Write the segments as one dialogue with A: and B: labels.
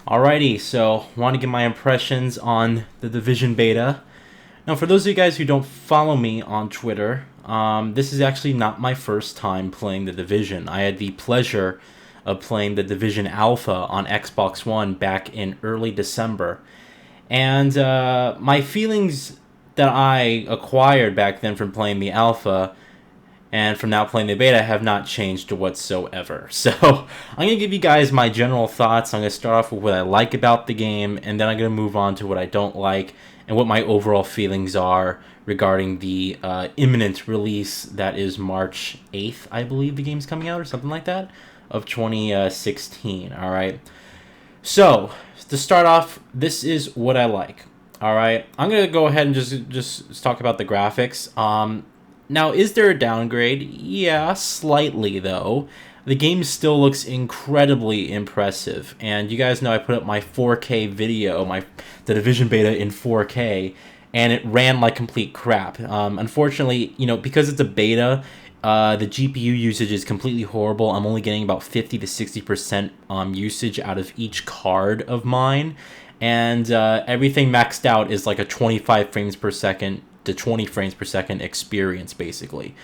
A: Alrighty, so want to give my impressions on the Division beta. Now, for those of you guys who don't follow me on Twitter, this is actually not my first time playing the Division. I had the pleasure of playing the Division Alpha on Xbox One back in early December. And my feelings that I acquired back then from playing the Alpha and from now playing the beta have not changed whatsoever. So I'm going to give you guys my general thoughts. I'm going to start off with what I like about the game, and then I'm going to move on to what I don't like and what my overall feelings are regarding the imminent release that is March 8th, I believe the game's coming out, or something like that, of 2016. All right. So to start off, this is what I like. All right. I'm going to go ahead and just talk about the graphics. Now, is there a downgrade? Yeah, slightly, though. The game still looks incredibly impressive. And you guys know I put up my 4K video, the Division beta in 4K, and it ran like complete crap. Unfortunately, because it's a beta, the GPU usage is completely horrible. I'm only getting about 50 to 60% usage out of each card of mine. And everything maxed out is like a 25 frames per second to 20 frames per second experience, basically.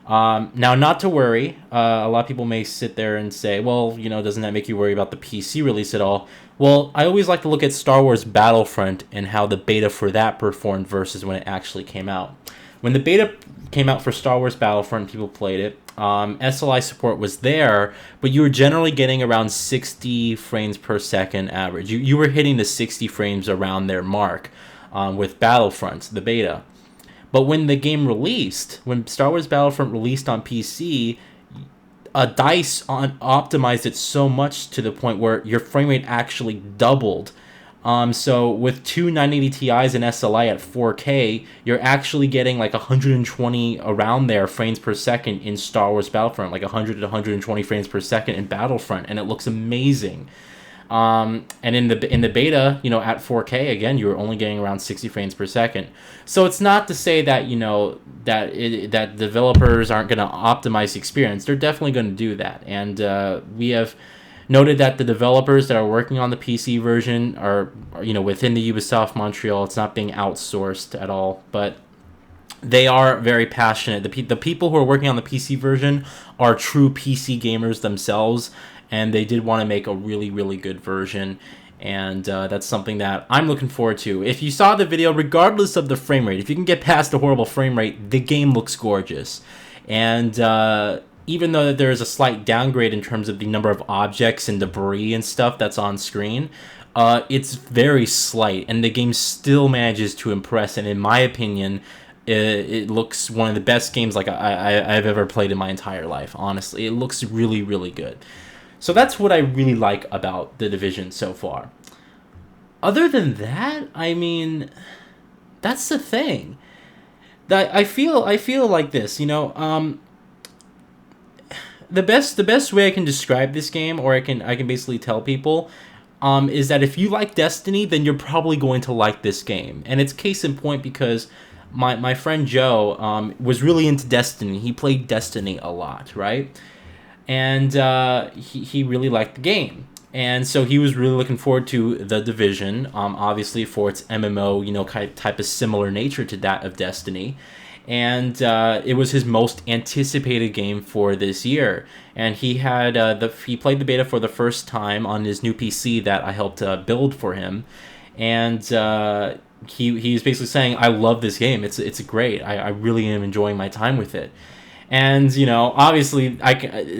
A: Now, not to worry. A lot of people may sit there and say, well, doesn't that make you worry about the PC release at all? Well, I always like to look at Star Wars Battlefront and how the beta for that performed versus when it actually came out. When the beta came out for Star Wars Battlefront, people played it. SLI support was there, but you were generally getting around 60 frames per second average. You were hitting the 60 frames around their mark with Battlefront, the beta. But when the game released, when Star Wars Battlefront released on PC, DICE optimized it so much to the point where your frame rate actually doubled. So with two 980 Ti's and SLI at 4K, you're actually getting like 120 around there frames per second in Star Wars Battlefront, like 100 to 120 frames per second in Battlefront, and it looks amazing. And in the beta, at 4K, again, you were only getting around 60 frames per second. So it's not to say that that developers aren't going to optimize the experience. They're definitely going to do that, and we have noted that the developers that are working on the PC version are within the Ubisoft Montreal. It's not being outsourced at all, but they are very passionate. The people who are working on the PC version are true PC gamers themselves, and they did want to make a really, really good version, and that's something that I'm looking forward to. If you saw the video, regardless of the frame rate, if you can get past the horrible frame rate, the game looks gorgeous. And even though there is a slight downgrade in terms of the number of objects and debris and stuff that's on screen, it's very slight, and the game still manages to impress, and in my opinion, it looks one of the best games I've ever played in my entire life. Honestly, it looks really, really good. So that's what I really like about the Division so far. Other than that, I mean, that's the thing. That I feel like this, the best way I can describe this game, or I can basically tell people, is that if you like Destiny, then you're probably going to like this game. And it's case in point because my friend Joe was really into Destiny. He played Destiny a lot, right? And he really liked the game. And so he was really looking forward to the Division, obviously for its MMO, type of similar nature to that of Destiny. And it was his most anticipated game for this year. And he had he played the beta for the first time on his new PC that I helped build for him. And he's basically saying, I love this game. It's great. I really am enjoying my time with it. And, obviously,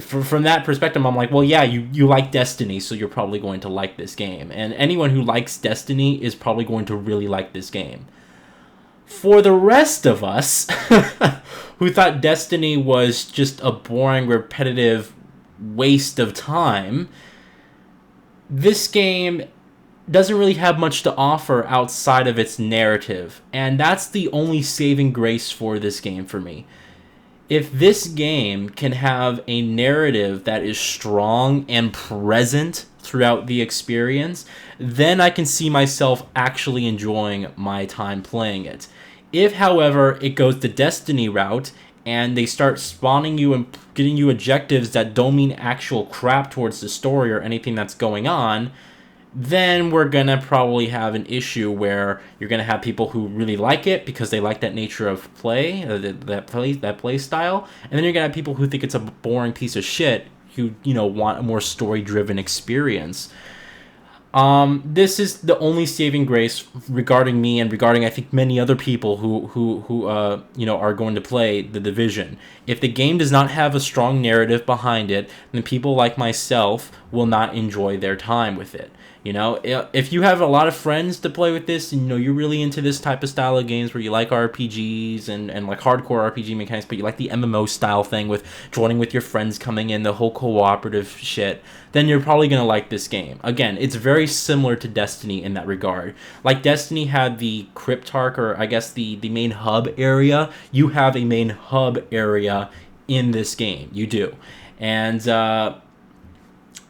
A: from that perspective, I'm like, well, yeah, you like Destiny, so you're probably going to like this game. And anyone who likes Destiny is probably going to really like this game. For the rest of us, who thought Destiny was just a boring, repetitive waste of time, this game doesn't really have much to offer outside of its narrative. And that's the only saving grace for this game for me. If this game can have a narrative that is strong and present throughout the experience, then I can see myself actually enjoying my time playing it. If, however, it goes the Destiny route and they start spawning you and getting you objectives that don't mean actual crap towards the story or anything that's going on, then we're gonna probably have an issue where you're gonna have people who really like it because they like that nature of play, that play style, and then you're gonna have people who think it's a boring piece of shit who want a more story driven experience. This is the only saving grace regarding me and regarding I think many other people who are going to play the Division. If the game does not have a strong narrative behind it, then people like myself will not enjoy their time with it. If you have a lot of friends to play with this, and you're really into this type of style of games where you like RPGs and like hardcore RPG mechanics, but you like the MMO style thing with joining with your friends, coming in, the whole cooperative shit, then you're probably going to like this game. Again, it's very similar to Destiny in that regard. Like Destiny had the Cryptarch, or I guess the main hub area, you have a main hub area in this game. You do. And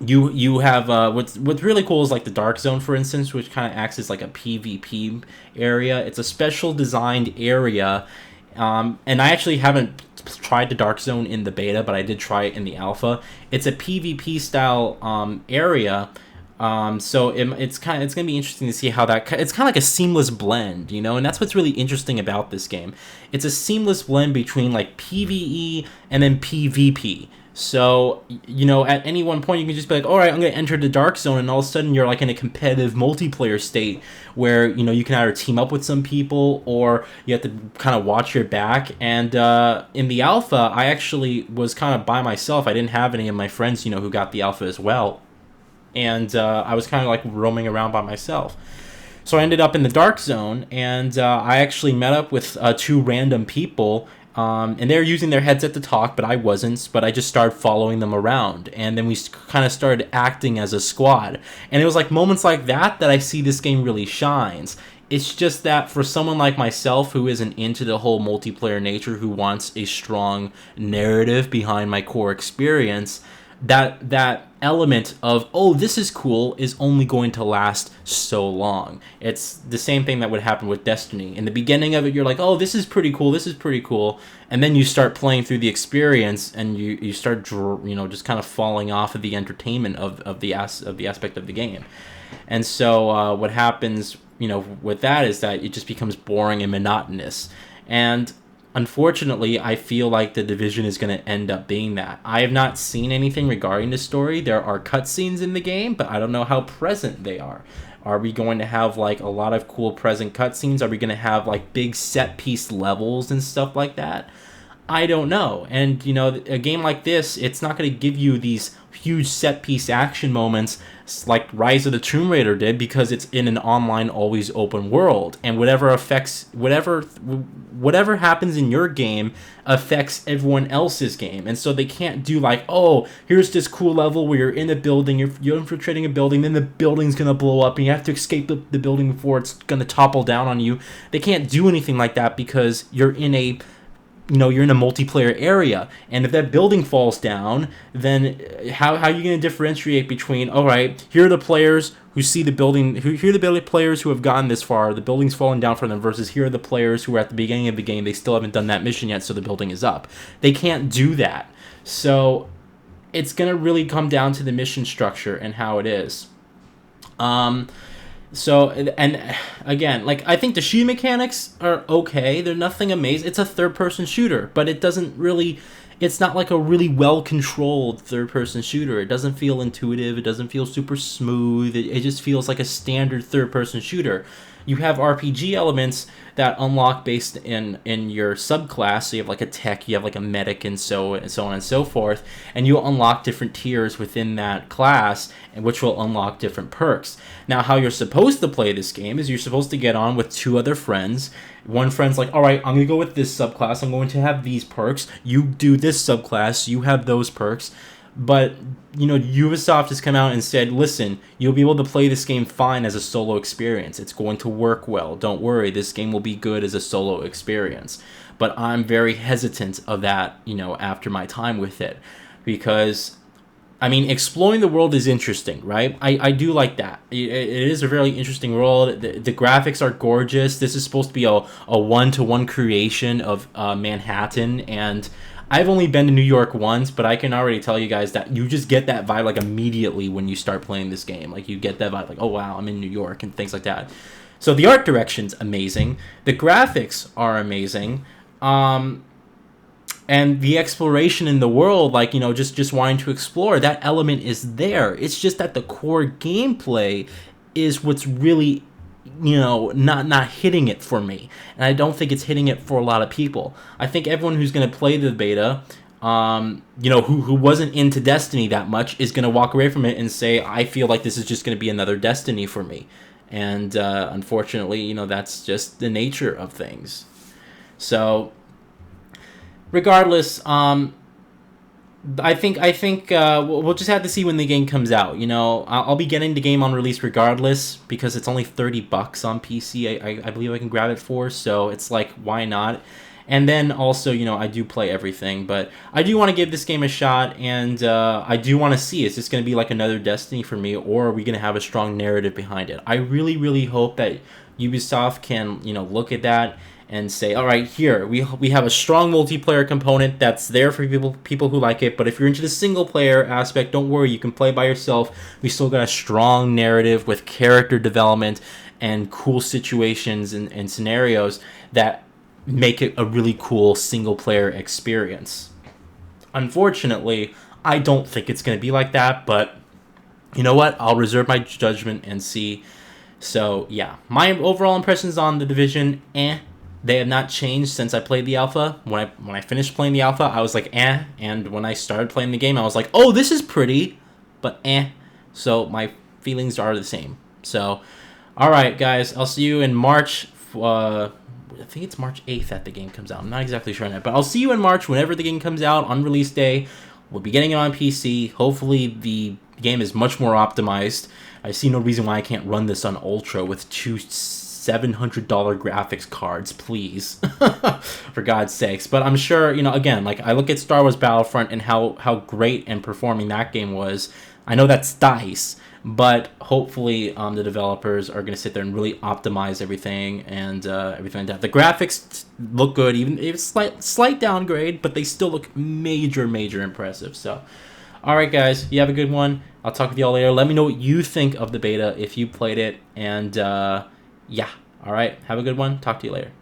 A: you have what's really cool is like the Dark Zone, for instance, which kind of acts as like a PvP area. It's a special designed area, and I actually haven't tried the Dark Zone in the beta, but I did try it in the alpha. It's a PvP style area. So it's gonna be interesting to see how that. It's kind of like a seamless blend, and that's what's really interesting about this game. It's a seamless blend between like PvE and then PvP. So, at any one point you can just be like, all right, I'm going to enter the Dark Zone, and all of a sudden you're like in a competitive multiplayer state where, you can either team up with some people or you have to kind of watch your back. And in the alpha, I actually was kind of by myself. I didn't have any of my friends, who got the alpha as well. And I was kind of like roaming around by myself. So I ended up in the Dark Zone, and I actually met up with two random people. And they're using their headset to talk, but I wasn't. But I just started following them around, and then we kind of started acting as a squad. And it was like moments like that I see this game really shines. It's just that for someone like myself who isn't into the whole multiplayer nature, who wants a strong narrative behind my core experience, that element of, oh, this is cool, is only going to last so long. It's the same thing that would happen with Destiny. In the beginning of it, you're like, oh, this is pretty cool, and then you start playing through the experience, and you start just kind of falling off of the entertainment of the aspect of the game. And so what happens with that is that it just becomes boring and monotonous. And unfortunately, I feel like the Division is going to end up being that. I have not seen anything regarding the story. There are cutscenes in the game, but I don't know how present they are. Are we going to have like a lot of cool present cutscenes? Are we going to have like big set piece levels and stuff like that? I don't know. And a game like this, it's not going to give you these huge set piece action moments like Rise of the Tomb Raider did, because it's in an online always open world, and whatever happens in your game affects everyone else's game. And so they can't do like, oh, here's this cool level where you're in a building, you're infiltrating a building, then the building's gonna blow up and you have to escape the building before it's gonna topple down on you. They can't do anything like that because you're in a multiplayer area, and if that building falls down, then how are you going to differentiate between, all right, here are the players who see the building, here are the players who have gotten this far, the building's fallen down for them, versus here are the players who are at the beginning of the game, they still haven't done that mission yet, so the building is up. They can't do that. So it's going to really come down to the mission structure and how it is. So, and again, like, I think the shooting mechanics are okay. They're nothing amazing. It's a third-person shooter, but it's not like a really well-controlled third-person shooter. It doesn't feel intuitive. It doesn't feel super smooth. It just feels like a standard third-person shooter. You have RPG elements that unlock based in your subclass. So you have like a tech, you have like a medic, and so on and so forth. And you unlock different tiers within that class, and which will unlock different perks. Now, how you're supposed to play this game is you're supposed to get on with two other friends. One friend's like, all right, I'm going to go with this subclass. I'm going to have these perks. You do this subclass. You have those perks. But, Ubisoft has come out and said, listen, you'll be able to play this game fine as a solo experience. It's going to work well. Don't worry, this game will be good as a solo experience. But I'm very hesitant of that, after my time with it. Because, exploring the world is interesting, right? I do like that. It is a really interesting world. The graphics are gorgeous. This is supposed to be a one-to-one creation of Manhattan, and I've only been to New York once, but I can already tell you guys that you just get that vibe like immediately when you start playing this game. Like you get that vibe like, oh wow, I'm in New York and things like that. So the art direction's amazing. The graphics are amazing. And the exploration in the world, like, you know, just wanting to explore, that element is there. It's just that the core gameplay is what's really, you know, not hitting it for me. And I don't think it's hitting it for a lot of people. I think everyone who's going to play the beta, you know, who wasn't into Destiny that much is going to walk away from it and say, I feel like this is just going to be another Destiny for me. And unfortunately, you know, that's just the nature of things. So regardless, I think we'll just have to see when the game comes out. You know, I'll be getting the game on release regardless because it's only $30 on PC. I believe I can grab it for, so it's like, why not? And then also, you know, I do play everything, but I do want to give this game a shot, and I do want to see, is this going to be like another Destiny for me, or are we going to have a strong narrative behind it? I really, really hope that Ubisoft can, you know, look at that and say, all right, here, we have a strong multiplayer component that's there for people who like it, but if you're into the single-player aspect, don't worry, you can play by yourself. We still got a strong narrative with character development and cool situations and scenarios that make it a really cool single-player experience. Unfortunately, I don't think it's going to be like that, but you know what? I'll reserve my judgment and see. So, yeah, my overall impressions on The Division, they have not changed since I played the alpha. When I finished playing the alpha, I was like, and when I started playing the game, I was like, oh, this is pretty, but So my feelings are the same. So, all right, guys, I'll see you in March. I think it's March 8th that the game comes out. I'm not exactly sure on that, but I'll see you in March whenever the game comes out on release day. We'll be getting it on PC. Hopefully the game is much more optimized. I see no reason why I can't run this on Ultra with two $700 graphics cards, please. For God's sakes. But I'm sure, you know, again, like I look at Star Wars Battlefront and how great and performing that game was. I know that's DICE, but hopefully the developers are going to sit there and really optimize everything and everything like that. The graphics look good, even if it's slight downgrade, but they still look major impressive. So, all right, guys, you have a good one. I'll talk with y'all later. Let me know what you think of the beta if you played it, and yeah, all right, have a good one. Talk to you later.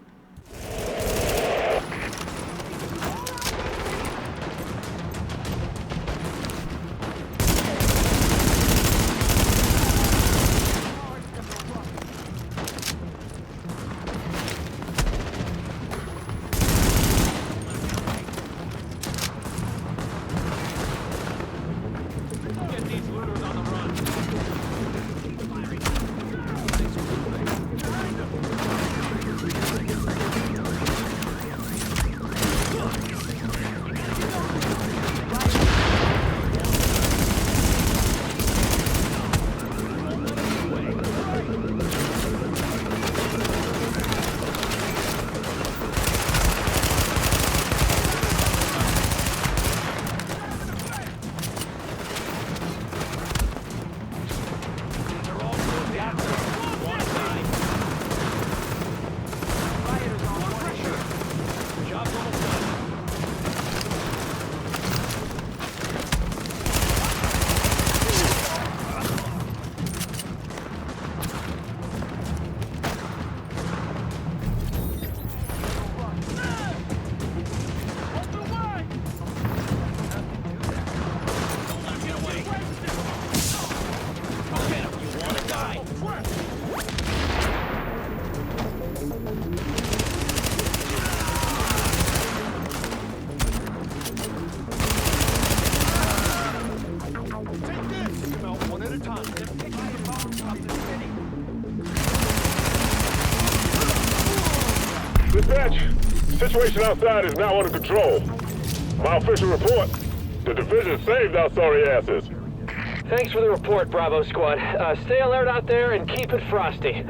B: Dispatch, situation outside is now under control. My official report, the division saved our sorry asses.
C: Thanks for the report, Bravo Squad. Stay alert out there and keep it frosty.